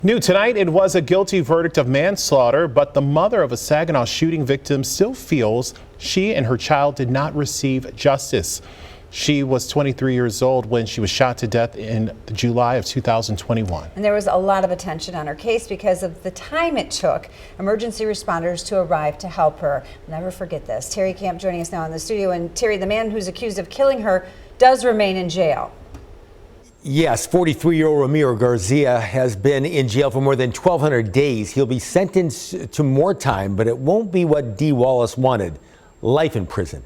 New tonight, it was a guilty verdict of manslaughter, but the mother of a Saginaw shooting victim still feels she and her child did not receive justice. She was 23 years old when she was shot to death in July of 2021. And there was a lot of attention on her case because of the time it took emergency responders to arrive to help her. I'll never forget this. Terry Camp joining us now in the studio. And Terry, the man who's accused of killing her does remain in jail. Yes, 43-year-old Ramiro Garcia has been in jail for more than 1,200 days. He'll be sentenced to more time, but it won't be what D. Wallace wanted, life in prison.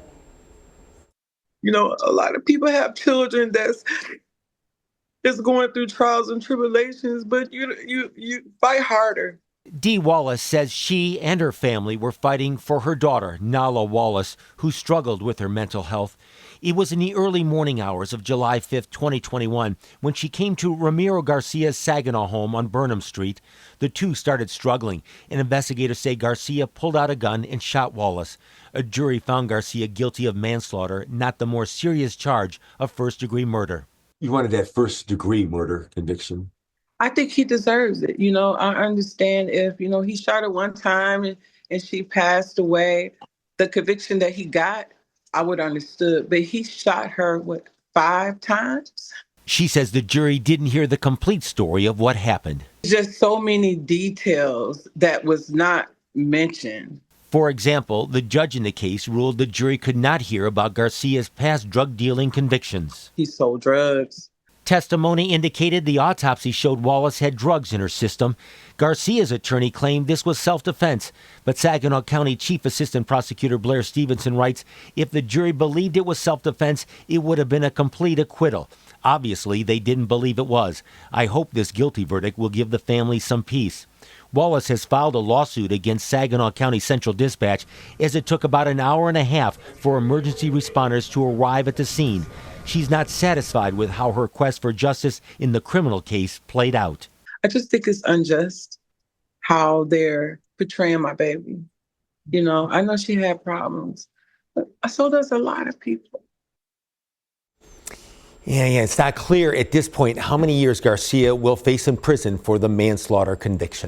You know, a lot of people have children that's going through trials and tribulations, but you fight harder. Dee Wallace says she and her family were fighting for her daughter, Nala Wallace, who struggled with her mental health. It was in the early morning hours of July 5th, 2021, when she came to Ramiro Garcia's Saginaw home on Burnham Street. The two started struggling, and investigators say Garcia pulled out a gun and shot Wallace. A jury found Garcia guilty of manslaughter, not the more serious charge of first-degree murder. You wanted that first-degree murder conviction? I think he deserves it. You know, I understand if, he shot her one time and she passed away, the conviction that he got, I would have understood. But he shot her, 5 times? She says the jury didn't hear the complete story of what happened. Just so many details that was not mentioned. For example, the judge in the case ruled the jury could not hear about Garcia's past drug dealing convictions. He sold drugs. Testimony indicated the autopsy showed Wallace had drugs in her system. Garcia's attorney claimed this was self-defense, but Saginaw County Chief Assistant Prosecutor Blair Stevenson writes, if the jury believed it was self-defense, it would have been a complete acquittal. Obviously, they didn't believe it was. I hope this guilty verdict will give the family some peace. Wallace has filed a lawsuit against Saginaw County Central Dispatch as it took about an hour and a half for emergency responders to arrive at the scene. She's not satisfied with how her quest for justice in the criminal case played out. I just think it's unjust how they're portraying my baby. I know she had problems, but so does a lot of people. Yeah, it's not clear at this point how many years Garcia will face in prison for the manslaughter conviction.